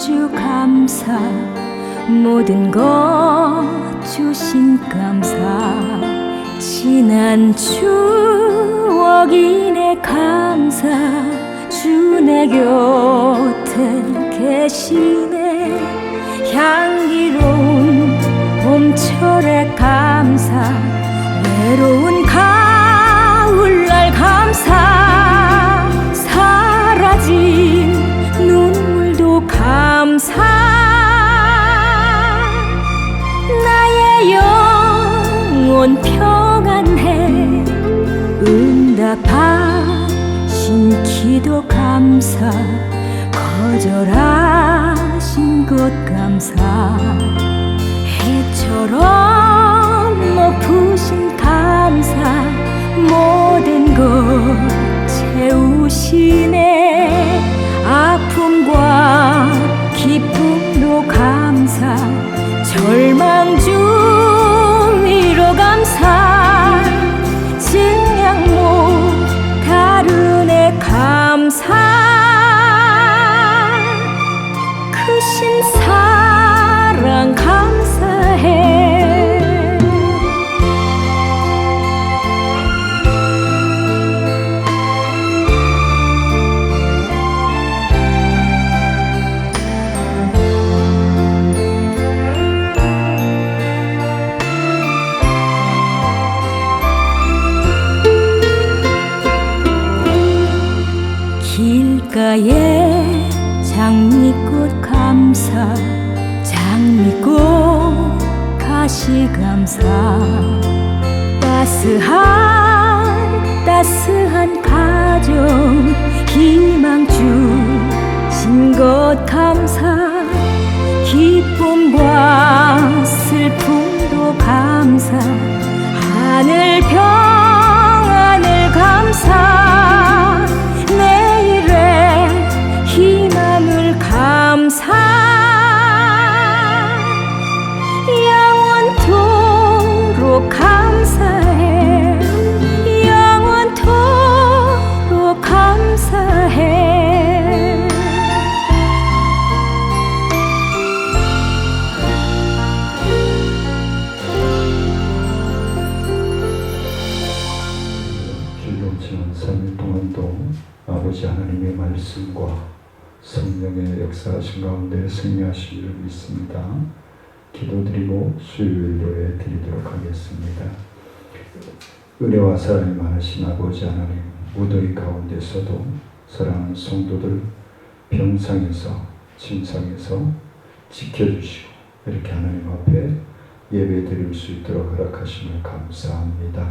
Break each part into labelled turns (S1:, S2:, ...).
S1: 주 감사, 모든 것 주신 감사, 지난 추억이 내 감사, 주 내 곁에 계시네. 향기로운 봄철의 감사, 외로운 가을날 감사, 사라진 눈물도 감사, 나의 영혼 평안해. 응답하신 기도 감사, 거절하신 것 감사, 해처럼 높으신 감사, 모든 것 채우시네. 아픔과 기쁨도 감사, 절망 중 위로 감사, 증량 못 다른 애 감사, 크신 사랑 감사해. 길가에 장미꽃 감사, 장미꽃 가시 감사, 따스한 가정 희망 주신 것 감사, 기쁨과 슬픔도 감사, 하늘 평안을 감사, 내일의 희망을 감사, 영원토록 감사해. 영원토록 감사해.
S2: 주님 지난 3일 동안도 아버지 하나님의 말씀과 성령의 역사하신 가운데 승리하신 줄 믿습니다. 기도드리고 수요일 예배 드리도록 하겠습니다. 은혜와 사랑이 많으신 아버지 하나님, 무더위 가운데서도 사랑하는 성도들 병상에서 침상에서 지켜주시고 이렇게 하나님 앞에 예배 드릴 수 있도록 허락하심을 감사합니다.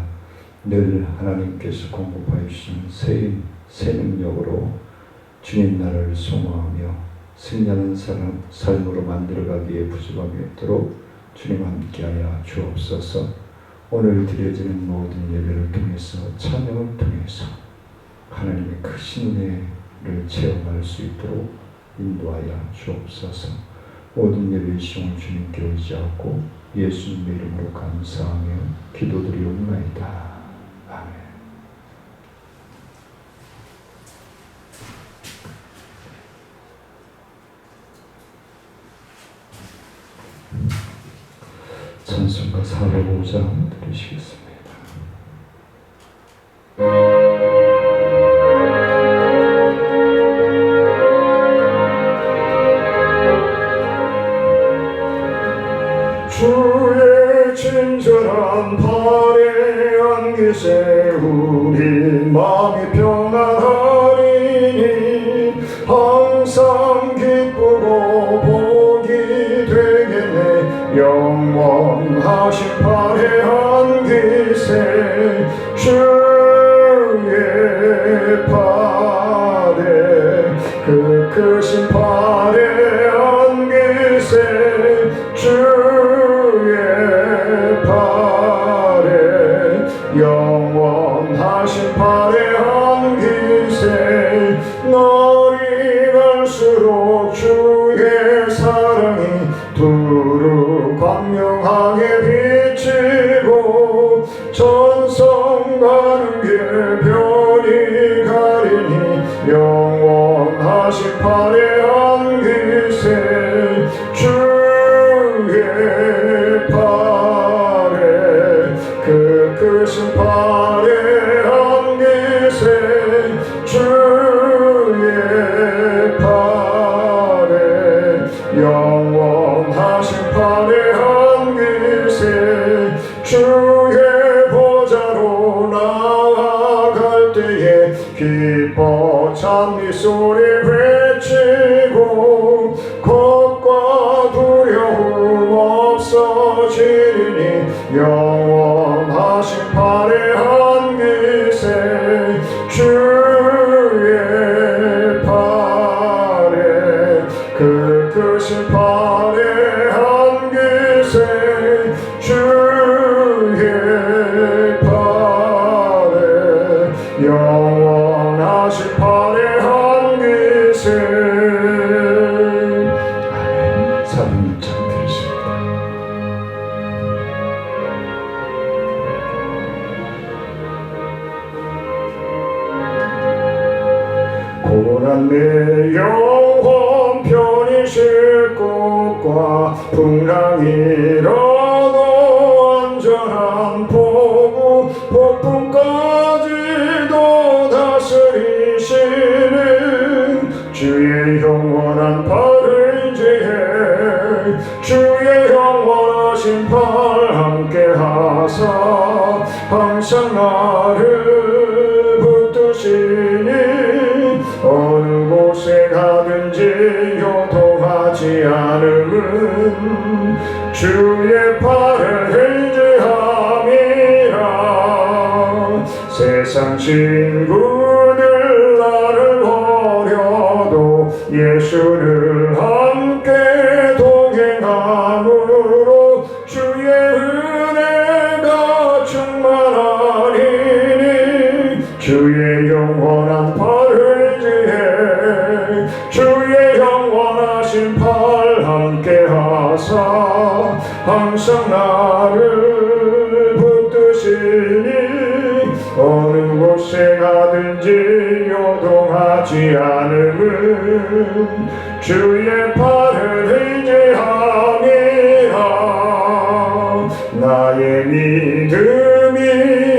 S2: 늘 하나님께서 공급하여 주신 새 능력으로 주님 나라를 소망하며 승리하는 삶으로 만들어가기에 부족함이 없도록 주님 함께하여 주옵소서. 오늘 드려지는 모든 예배를 통해서, 찬양을 통해서 하나님의 크신 은혜를 체험할 수 있도록 인도하여 주옵소서. 모든 예배의 시험을 주님께 의지하고 예수님의 이름으로 감사하며 기도드리옵나이다. 아멘. 찬송가 405장 들으시겠습니다.
S3: 주의 친절한 발에 안기세 우리 마음이 평안하리니 항상 기쁘고 복이 되겠네. 영원하신 발에 안기세 주의 발에 그 크신 발에 안기세 주의 발에 영원하신 발에 안기세. 날이 갈수록 주의 사랑이 두루 광명하게 비치고 주의 보좌로 나아갈 때에 기뻐 찬미 소리 외치고 겁과 두려움 없어지리니 영원하신 팔의 한깃에 주의 팔에 그 크신 팔의 한깃에 주의 팔에 영원하신 팔의 한깃에
S2: 아멘. 사부님 참 드리십니다.
S3: 고난 내 영혼 편히 쉴 곳과 풍랑이라도 안전한 폭우 폭풍까지도 다스리시는 주의 영원한 팔을 의지해 주의 영원하신 팔 함께 하사 항상 나를 붙드시니 어느 곳에 가든지 요동하지 않음은 주의 팔을 의지함이라 세상 친구들 나를 버려도 예수를 함께 동행함으로 주의 은혜가 충만하리니 주의 영원한 팔을 주의 영원하신 팔 함께 하사 항상 나를 붙드시니 어느 곳에 가든지 요동하지 않음은 주의 팔을 의지함이라 나의 믿음이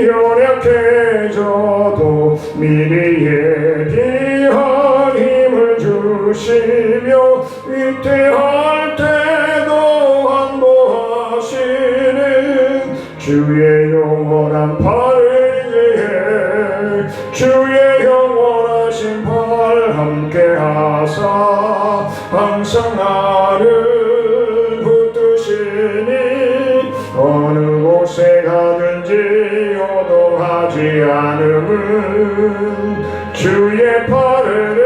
S3: 연약해져도 미리에 비한 힘을 주시며 위태할 때도 안보하시는 주의 영원한 팔을 의지해 주의 영원하신 팔 함께 하사 항상 나를 붙드시니 어느 곳에 가든지 요동하지 않음은 주의 팔을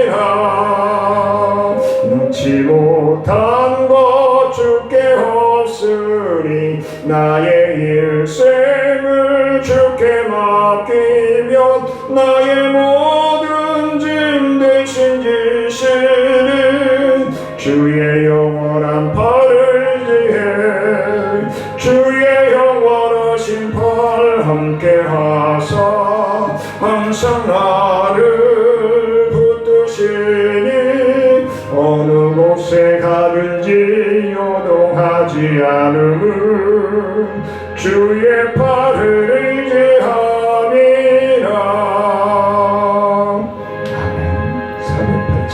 S3: 의지함이라 눈치 못한 것 주께 없으니 나의 일생을 주께 맡기면 나의 모든 짐 대신 지시는 주의 영원한 팔을 의지해 주의 영원하신 팔 함께 하사 항상 나를 붙드시니 어느 곳에 가든지 요동하지 않음은 주의 팔을 의지함이라
S2: 아멘. 408절.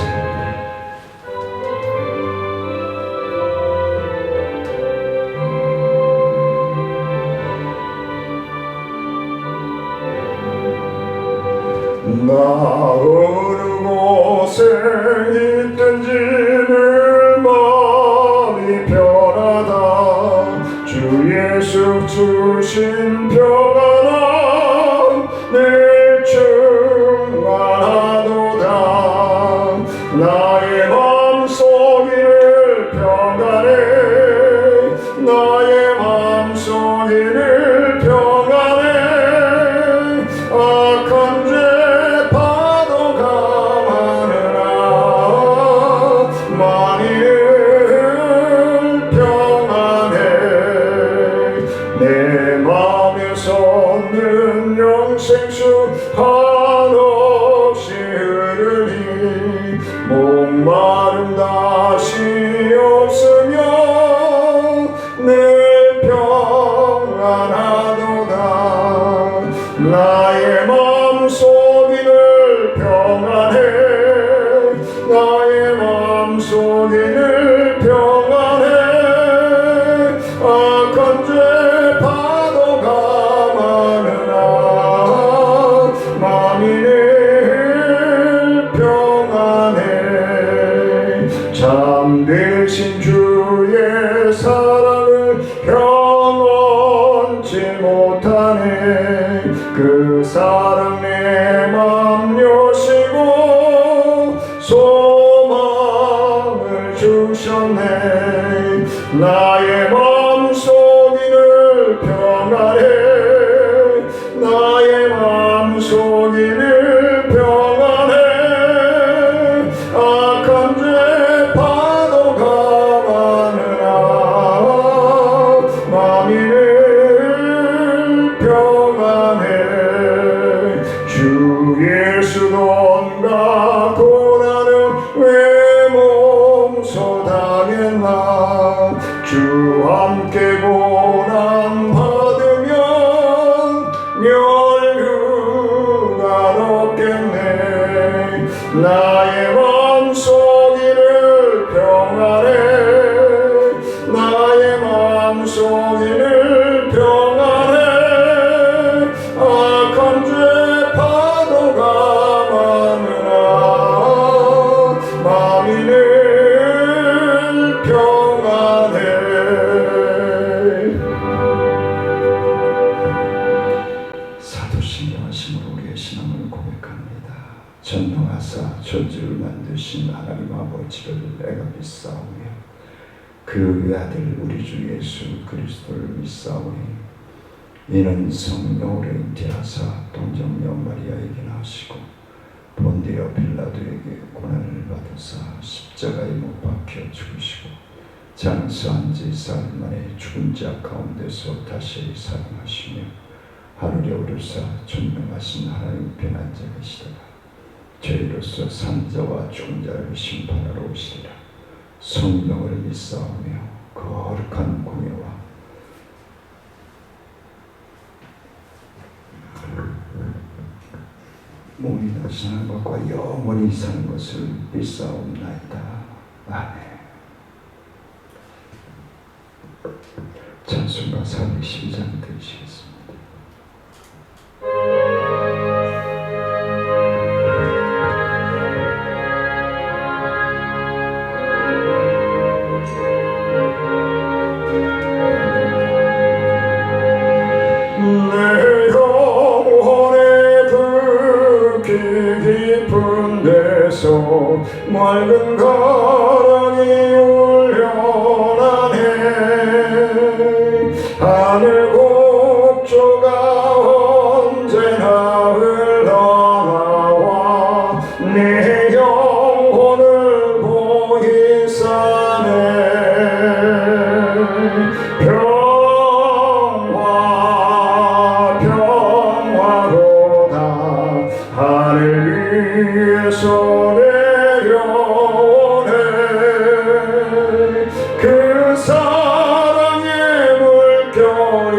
S3: 나 어느 곳에 있든지는 마음이 편하다 주 예수 주신 평안함 늘 충만하도다 나의 맘속이를 평안해 나의 맘속이를 평안해 악한 죄 파도가 많으나 만일 평안해 내 맘에 솟는 영생수 한없이 흐르니 목마름 다시 없으며 늘 평안하도다 나의 맘속이늘 평안해 나의 맘속이늘 평안해 악한 죄 파도가 많으나 마음이 늘 평안해. 참되신 주의 사랑을 경험치 못하네. 그 사랑 내 맘 여시고 소망을 주셨네. 나의 맘속이늘 평안해. 나의 맘속이늘 평안해. 악한 죄 파도가 많으나 마음이 늘 평안해. 주 예수 온갖 고난을 왜 몸소당했나. 주 함께 고난 받으면 멸류가 높겠네. 나의 맘속이늘 평안해. 나의 맘속이늘 평안해. 악한 죄 파도가 많으나 마음이 늘 평안해. 사도신령하심으로 우리의 신앙을 고백합니다. 전능하사 천지를 만드신 하나님 아버지를 내가 믿사오며 그 외아들 우리 주 예수 그리스도를 믿사오니 이는 성령으로 잉태하사 동정녀 마리아에게 나시고 본디오 빌라도에게 고난을 받으사 십자가에 못 박혀 죽으시고 장사한 지 사흘 만에 죽은 자 가운데서 다시 살아나시며 하늘에 오르사 존명하신 하나님 편한 자 계시다가 저희로서 산자와 죽은 자를 심판하러 오시리라. 성령을 믿사오며 거룩한 공예와 몸이 나시는 것과 영원히 사는 것을 믿사옵나이다. 아멘. 찬송가 412장 드리시겠습니다. 깊은 데서 맑은 가랑이 울려나네. 하늘 곡조가 언제나 흘러나와 내 영혼을 보이사네. 평화로다 하늘 위에서 내려오네. 그 사랑의 물결이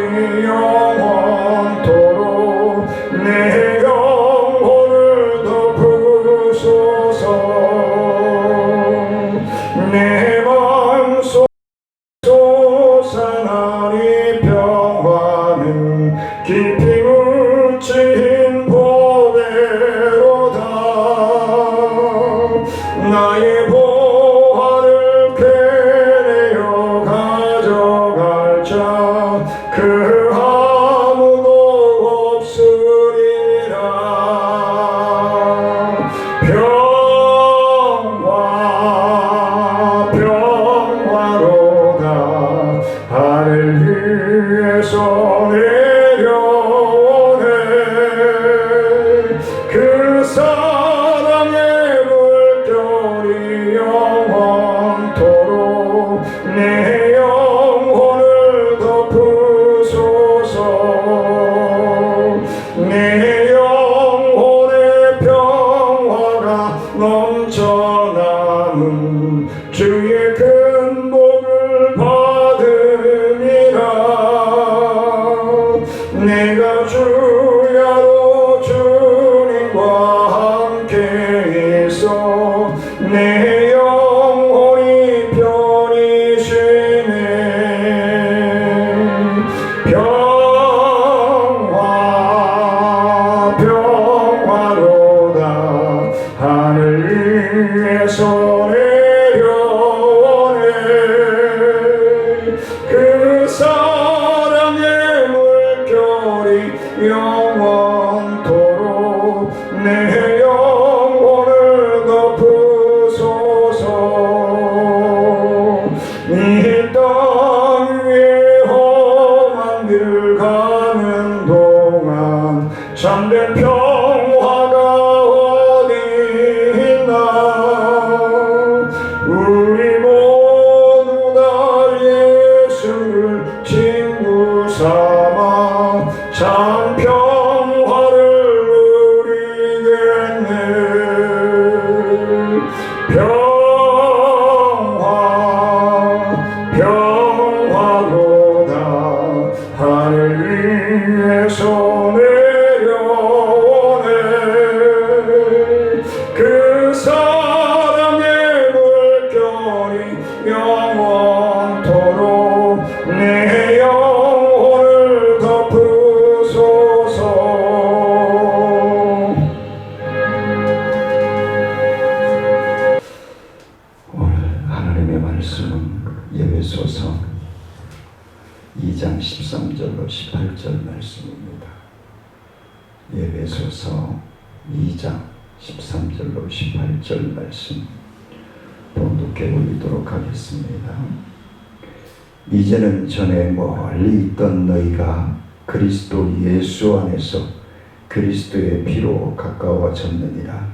S3: 참된 평화가 어디 있나. 우리 모두 다 예수를 친구 삼아 참 평화를 누리겠네. 평화로다 하늘 위에서 내려오네. 그 사랑의 물결이 영원토록 내 영혼을 덮으소서.
S2: 오늘 하나님의 말씀은 예배소서 2장 13절로 18절 말씀입니다. 예배소서 2장 13절로 18절 말씀 봉독해 올리도록 하겠습니다. 이제는 전에 멀리 있던 너희가 그리스도 예수 안에서 그리스도의 피로 가까워졌느니라.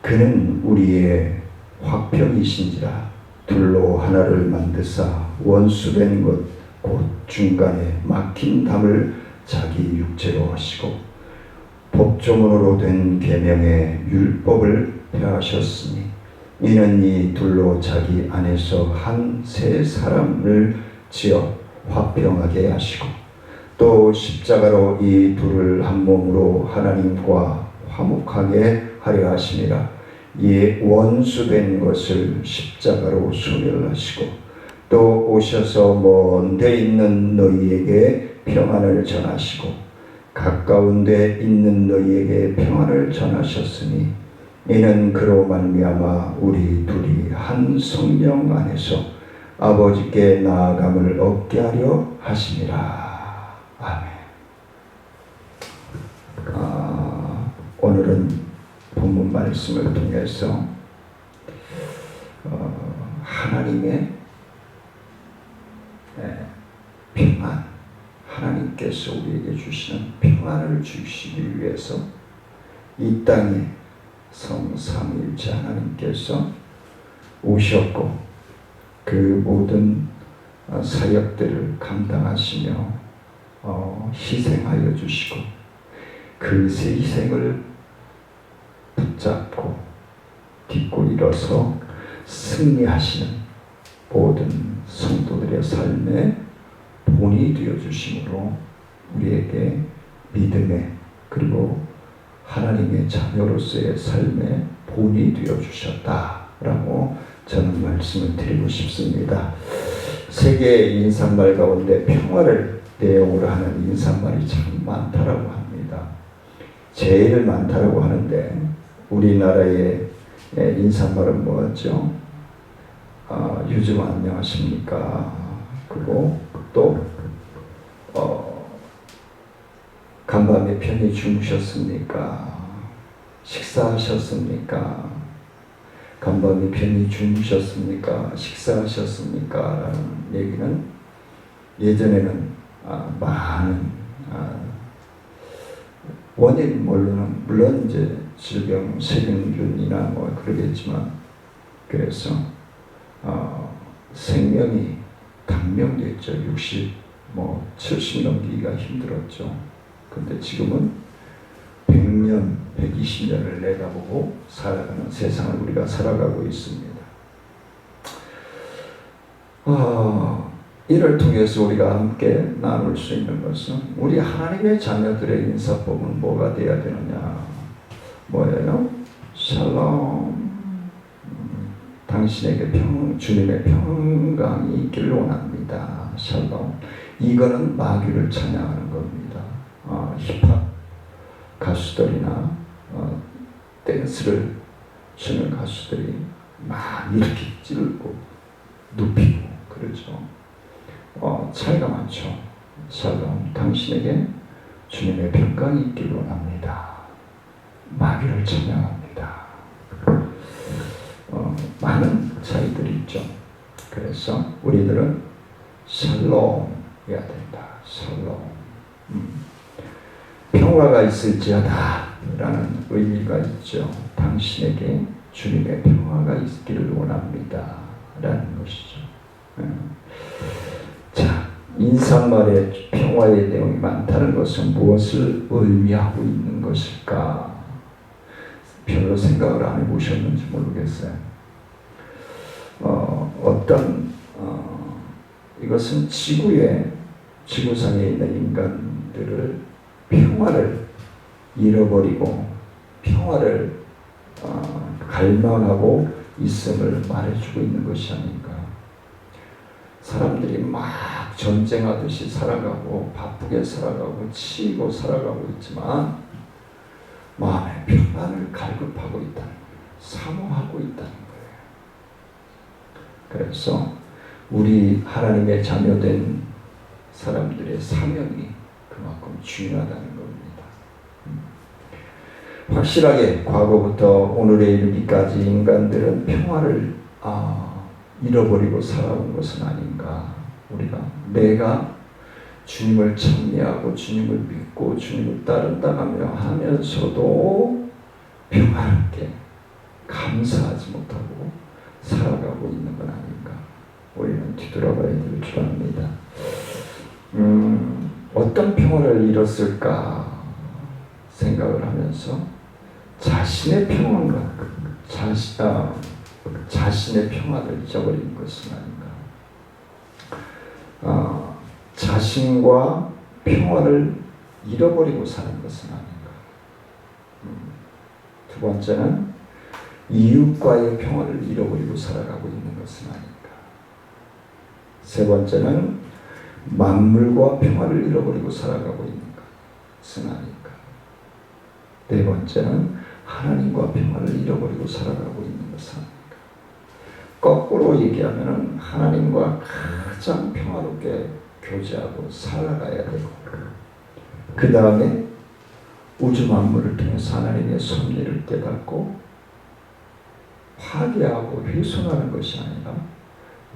S2: 그는 우리의 화평이신지라. 둘로 하나를 만드사 원수된 것 곧 중간에 막힌 담을 자기 육체로 하시고 법조문으로 된 계명의 율법을 폐하셨으니 이는 이 둘로 자기 안에서 한 새 사람을 지어 화평하게 하시고 또 십자가로 이 둘을 한 몸으로 하나님과 화목하게 하려 하심이라. 이 원수된 것을 십자가로 소멸하시고 또 오셔서 먼 데 있는 너희에게 평안을 전하시고 가까운 데 있는 너희에게 평안을 전하셨으니 이는 그로 말미암아 우리 둘이 한 성령 안에서 아버지께 나아감을 얻게 하려 하심이라. 아멘. 오늘은 본문 말씀을 통해서 하나님의 평안, 하나님께서 우리에게 주시는 평안을 주시기 위해서 이 땅에 성삼위일체 하나님께서 오셨고 그 모든 사역들을 감당하시며 희생하여 주시고 그 희생을 붙잡고 딛고 일어서 승리하시는 모든 성도들의 삶에 본이 되어 주심으로 우리에게 믿음의 그리고 하나님의 자녀로서의 삶에 본이 되어 주셨다라고 저는 말씀을 드리고 싶습니다. 세계의 인사말 가운데 평화를 내용으로 하는 인사말이 참 많다라고 합니다. 제일 많다라고 하는데 우리나라의 인사말은 뭐였죠? 요즘 안녕하십니까? 그리고 또 간밤에 편히 주무셨습니까? 식사하셨습니까? 간밤에 편히 주무셨습니까? 식사하셨습니까? 라는 얘기는 예전에는 많은 원인 모르는 물론 이제 질병 세균균이나 뭐 그러겠지만 그래서 생명이 단명됐죠. 70 넘기기가 힘들었죠. 근데 지금은 100년, 120년을 내다보고 살아가는 세상을 우리가 살아가고 있습니다. 이를 통해서 우리가 함께 나눌 수 있는 것은 우리 하나님의 자녀들의 인사법은 뭐가 되어야 되느냐? 뭐예요? 샬롬. 당신에게 주님의 평강이 있기를 원합니다. 샬롬. 이거는 마귀를 찬양하는 겁니다. 힙합 가수들이나 댄스를 추는 가수들이 막 이렇게 찌르고 눕히고 그러죠. 차이가 많죠. 샬롬. 당신에게 주님의 평강이 있기를 원합니다. 마귀를 찬양합니다. 많은 차이들이 있죠. 그래서 우리들은 샬롬 해야 된다. 샬롬. 평화가 있을지어다 라는 의미가 있죠. 당신에게 주님의 평화가 있기를 원합니다 라는 것이죠. 자, 인사말에 평화의 내용이 많다는 것은 무엇을 의미하고 있는 것일까? 별로 생각을 안 해보셨는지 모르겠어요. 이것은 지구상에 있는 인간들을 평화를 잃어버리고 평화를 갈망하고 있음을 말해주고 있는 것이 아닌가. 사람들이 막 전쟁하듯이 살아가고 바쁘게 살아가고 치이고 살아가고 있지만 마음의 평안을 갈급하고 있다는 거예요. 사모하고 있다는 거예요. 그래서 우리 하나님의 자녀된 사람들의 사명이 그만큼 중요하다는 겁니다. 확실하게 과거부터 오늘에 이르기까지 인간들은 평화를 잃어버리고 살아온 것은 아닌가. 우리가 내가 주님을 찬미하고 주님을 믿고 주님을 따른다가며 하면서도 평화롭게 감사하지 못하고 살아가고 있는 건 아닌가. 우리는 뒤돌아봐야 될 줄 압니다. 어떤 평화를 잃었을까 생각을 하면서 자신의 평안과 자신의 평화를 잊어버린 것은 아닌가. 자신과 평화를 잃어버리고 사는 것은 아닌가. 두 번째는 이웃과의 평화를 잃어버리고 살아가고 있는 것은 아닌가. 세 번째는 만물과 평화를 잃어버리고 살아가고 있는 것은 아닌가. 네 번째는 하나님과 평화를 잃어버리고 살아가고 있는 것은 아닌가. 거꾸로 얘기하면 하나님과 가장 평화롭게 교제하고 살아가야 되고 그 다음에 우주 만물을 통해서 하나님의 섭리를 깨닫고 파괴하고 훼손하는 것이 아니라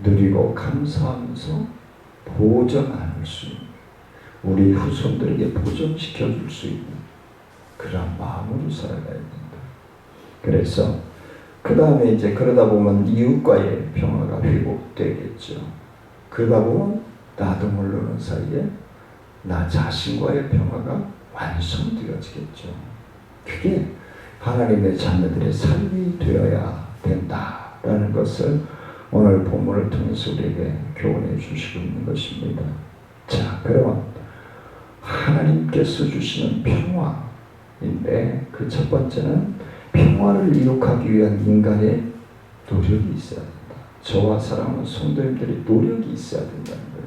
S2: 누리고 감사하면서 보존할 수 있는 우리 후손들에게 보존시켜 줄 수 있는 그런 마음으로 살아가야 된다. 그래서 그 다음에 이제 그러다 보면 이웃과의 평화가 회복되겠죠. 그러다 보면 나도 모르는 사이에 나 자신과의 평화가 완성되어지겠죠. 그게 하나님의 자녀들의 삶이 되어야 된다라는 것을 오늘 본문을 통해서 우리에게 교훈해 주시고 있는 것입니다. 자, 그러면 하나님께서 주시는 평화인데 그 첫 번째는 평화를 이룩하기 위한 인간의 노력이 있어야 된다. 저와 사랑하는 성도님들의 노력이 있어야 된다는 거예요.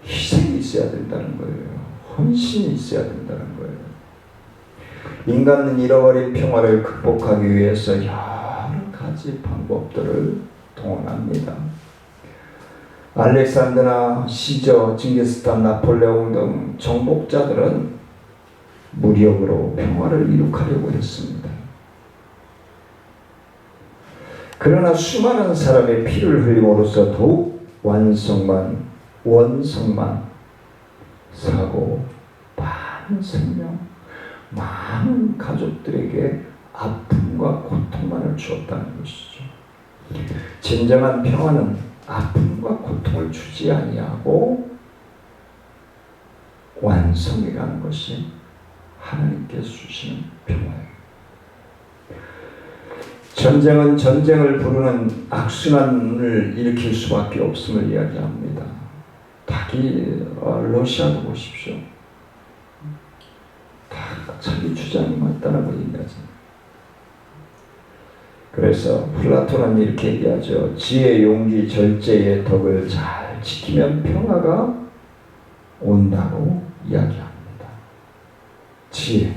S2: 희생이 있어야 된다는 거예요. 헌신이 있어야 된다는 거예요. 인간은 잃어버린 평화를 극복하기 위해서 여러 가지 방법들을 동원합니다. 알렉산더나 시저, 징기스칸, 나폴레옹 등 정복자들은 무력으로 평화를 이룩하려고 했습니다. 그러나 수많은 사람의 피를 흘림으로써 더욱 원성만 사고 많은 생명, 많은 가족들에게 아픔과 고통만을 주었다는 것이죠. 진정한 평화는 아픔과 고통을 주지 아니하고 완성해가는 것이 하나님께서 주시는 평화예요. 전쟁은 전쟁을 부르는 악순환을 일으킬 수밖에 없음을 이야기합니다. 러시아도 보십시오. 다 자기 주장이 맞다라고 얘기하잖아요. 그래서 플라톤은 이렇게 얘기하죠. 지혜, 용기, 절제의 덕을 잘 지키면 평화가 온다고 이야기합니다. 지혜,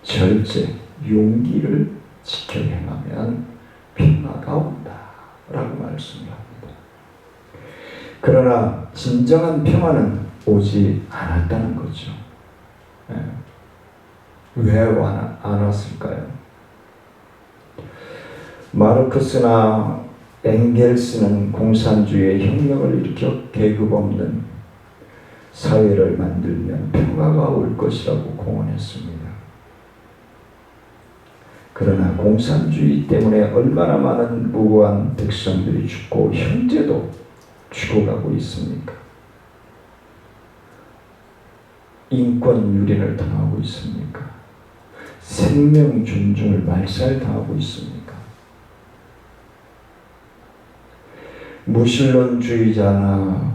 S2: 절제, 용기를 지켜 행하면 평화가 온다라고 말씀을 합니다. 그러나 진정한 평화는 오지 않았다는 거죠. 왜 안 왔을까요? 마르크스나 엥겔스는 공산주의의 혁명을 일으켜 계급 없는 사회를 만들면 평화가 올 것이라고 공언했습니다. 그러나 공산주의 때문에 얼마나 많은 무고한 백성들이 죽고 현재도 죽어가고 있습니까? 인권 유린을 당하고 있습니까? 생명 존중을 말살당하고 있습니까? 무신론주의자나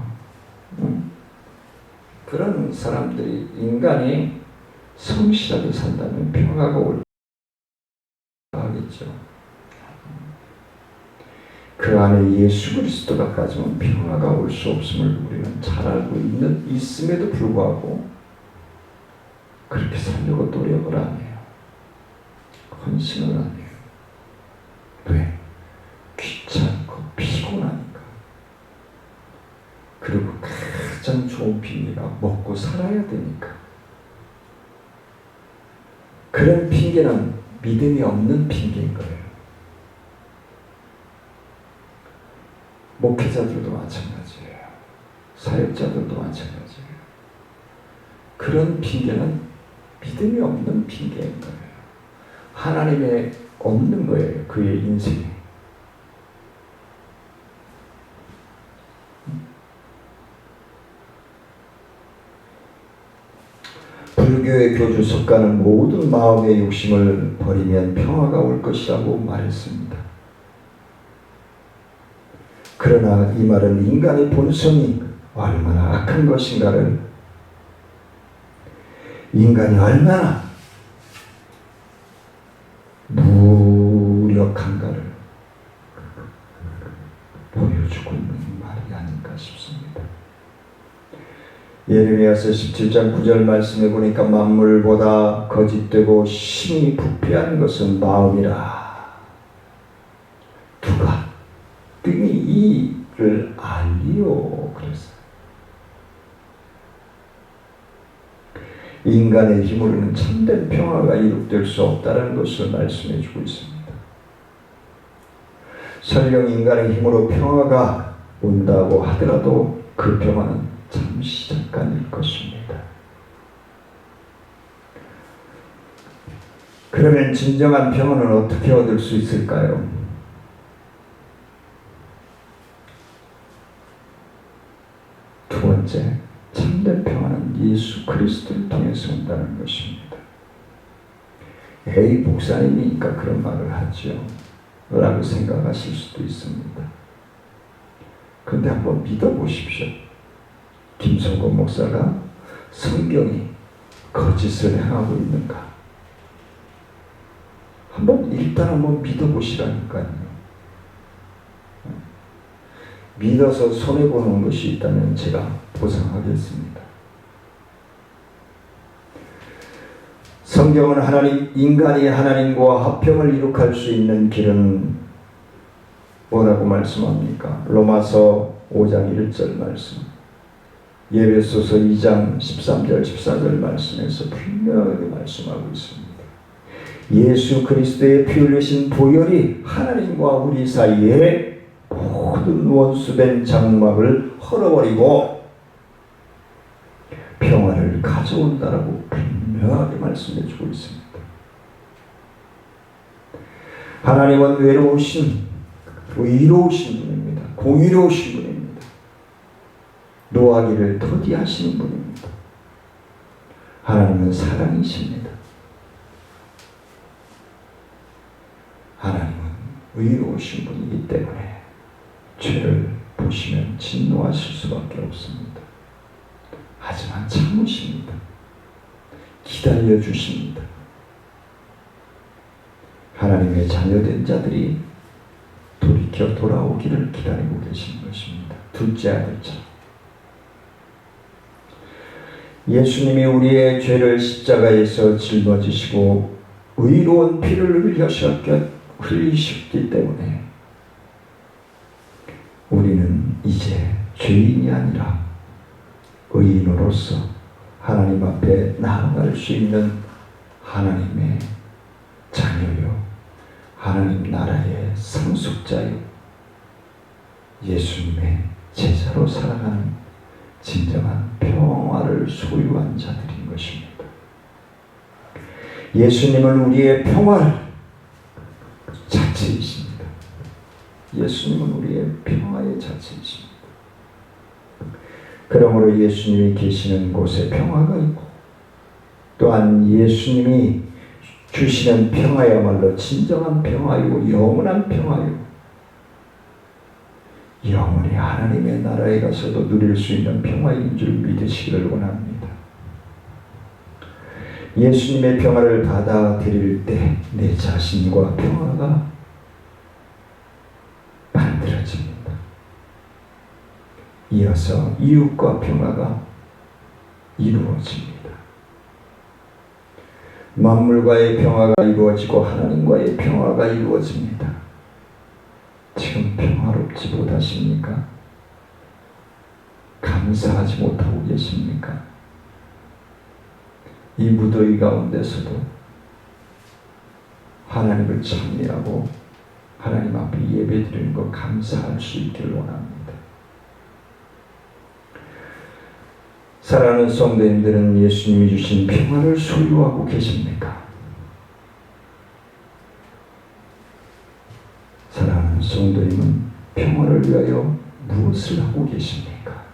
S2: 그런 사람들이 인간이 성실하게 산다면 평화가 올 하겠죠. 그 안에 예수 그리스도가 빠지면 평화가 올 수 없음을 우리는 잘 알고 있음에도 불구하고 그렇게 살려고 노력을 안 해요. 헌신을 안 해요. 왜? 귀찮고 피곤하니까. 그리고 가장 좋은 핑계가 먹고 살아야 되니까. 그런 핑계는 믿음이 없는 핑계인 거예요. 목회자들도 마찬가지예요. 사역자들도 마찬가지예요. 그런 핑계는 믿음이 없는 핑계인 거예요. 하나님의 없는 거예요. 그의 인생에. 불교의 교주 석가는 모든 마음의 욕심을 버리면 평화가 올 것이라고 말했습니다. 그러나 이 말은 인간의 본성이 얼마나 악한 것인가를, 인간이 얼마나 무력한가를 보여주고 있는 말이 아닌가 싶습니다. 예레미야서 17장 9절 말씀에 보니까 만물보다 거짓되고 심히 부패한 것은 마음이라. 누가 등이 이를 알리오 그랬어요. 인간의 힘으로는 참된 평화가 이룩될 수 없다는 것을 말씀해 주고 있습니다. 설령 인간의 힘으로 평화가 온다고 하더라도 그 평화는 잠시 잠깐일 것입니다. 그러면 진정한 평화는 어떻게 얻을 수 있을까요? 두 번째, 참된 평화는 예수 그리스도를 통해서 온다는 것입니다. 에이, 목사님이니까 그런 말을 하죠 라고 생각하실 수도 있습니다. 그런데 한번 믿어보십시오. 김성곤 목사가 성경이 거짓을 행하고 있는가? 일단 한번 믿어보시라니까요. 믿어서 손해보는 것이 있다면 제가 보상하겠습니다. 성경은 인간이 하나님과 화평을 이룩할 수 있는 길은 뭐라고 말씀합니까? 로마서 5장 1절 말씀, 예배소서 2장 13절 14절 말씀에서 분명하게 말씀하고 있습니다. 예수 그리스도의 피 흘리신 보혈이 하나님과 우리 사이에 모든 원수된 장막을 헐어버리고 평화를 가져온다라고 분명하게 말씀해주고 있습니다. 하나님은 외로우신, 의로우신 분입니다. 공의로우신 분입니다. 노하기를 더디하시는 분입니다. 하나님은 사랑이십니다. 하나님은 의로우신 분이기 때문에 죄를 보시면 진노하실 수밖에 없습니다. 하지만 참으십니다. 기다려주십니다. 하나님의 자녀된 자들이 돌이켜 돌아오기를 기다리고 계신 것입니다. 둘째 아들처럼. 예수님이 우리의 죄를 십자가에서 짊어지시고 의로운 피를 흘리셨기 때문에 우리는 이제 죄인이 아니라 의인으로서 하나님 앞에 나아갈 수 있는 하나님의 자녀요, 하나님 나라의 상속자요, 예수님의 제자로 살아가는 진정한 평화 평화를 소유한 자들인 것입니다. 예수님은 우리의 평화를 자체이십니다. 예수님은 우리의 평화의 자체이십니다. 그러므로 예수님이 계시는 곳에 평화가 있고, 또한 예수님이 주시는 평화야말로 진정한 평화이고 영원한 평화이고, 영원히 하나님의 나라에 가서도 누릴 수 있는 평화인 줄 믿으시기를 원합니다. 예수님의 평화를 받아들일 때 내 자신과 평화가 만들어집니다. 이어서 이웃과 평화가 이루어집니다. 만물과의 평화가 이루어지고 하나님과의 평화가 이루어집니다. 지금 평화롭지 못하십니까? 감사하지 못하고 계십니까? 이 무더위 가운데서도 하나님을 찬미하고 하나님 앞에 예배드리는 것 감사할 수 있기를 원합니다. 사랑하는 성도님들은 예수님이 주신 평화를 소유하고 계십니까? 사랑하는 성도님은 평화를 위하여 무엇을 하고 계십니까?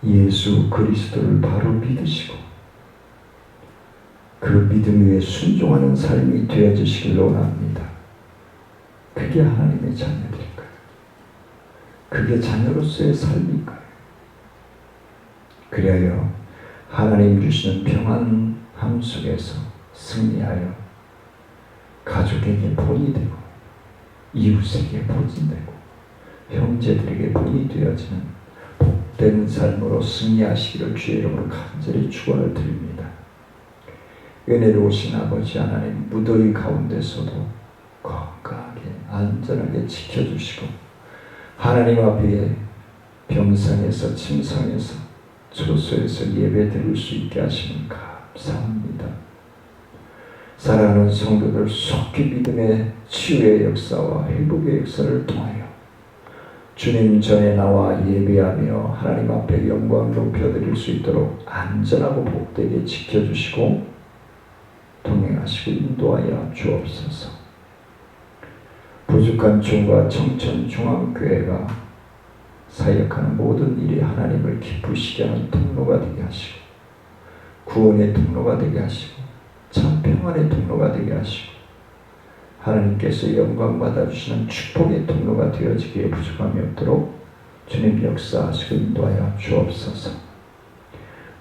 S2: 예수 그리스도를 바로 믿으시고 그 믿음 위에 순종하는 삶이 되어지시길 원합니다. 그게 하나님의 자녀들일까요? 그게 자녀로서의 삶일까요? 그리하여 하나님 주시는 평안함 속에서 승리하여 가족에게 본이 되고 이웃에게 본이 되고 형제들에게 본이 되어지는 복된 삶으로 승리하시기를 주의 이름으로 간절히 축원을 드립니다. 은혜로우신 아버지 하나님, 무더위 가운데서도 건강하게 안전하게 지켜주시고 하나님 앞에 병상에서 침상에서 초소에서 예배 드릴 수 있게 하시면 감사합니다. 사랑하는 성도들 속히 믿음의 치유의 역사와 회복의 역사를 통하여 주님 전에 나와 예배하며 하나님 앞에 영광 높여드릴 수 있도록 안전하고 복되게 지켜주시고 동행하시고 인도하여 주옵소서. 부족한 중과 청천중앙교회가 사역하는 모든 일이 하나님을 기쁘시게 하는 통로가 되게 하시고 구원의 통로가 되게 하시고 참 평안의 통로가 되게 하시고 하나님께서 영광 받아주시는 축복의 통로가 되어지기에 부족함이 없도록 주님 역사하시고 인도하여 주옵소서.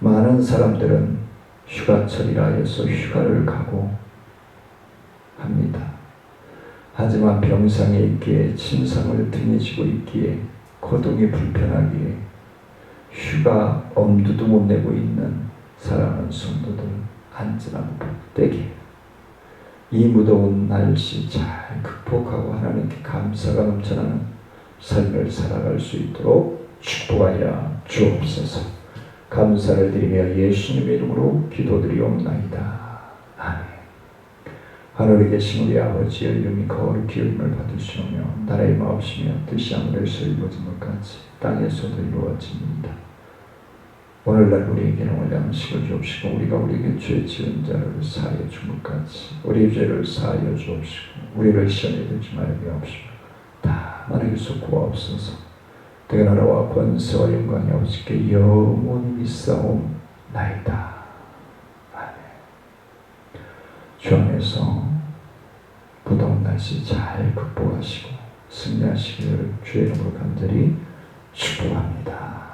S2: 많은 사람들은 휴가철이라 해서 휴가를 가고 합니다. 하지만 병상에 있기에 침상을 등에 지고 있기에 거동이 불편하기에 휴가 엄두도 못 내고 있는 사랑하는 성도들 안전하고 복되게 이 무더운 날씨 잘 극복하고 하나님께 감사가 넘쳐나는 삶을 살아갈 수 있도록 축복하여 주옵소서. 감사를 드리며 예수님의 이름으로 기도드리옵나이다. 아멘. 하늘에 계신 우리 아버지의 이름이 거룩히 여김을 받으시오며 나라의 마옵시며 뜻이 하늘에서 이루어진 것 같이 땅에서도 이루어집니다. 오늘날 우리에게 오늘 양식을 주옵시고 우리가 우리에게 죄 지은 자를 사하여 준 것 같이 우리의 죄를 사하여 주옵시고 우리를 시험에 들지 말게 하옵시고 다만 에게서 구하옵소서. 그 나라와 권세와 영광이 아버지께 영원히 있사옵나이다. 아멘. 주 안에서 무더운 날씨 잘 극복하시고 승리하시기를 주의 이름으로 간절히 축복합니다.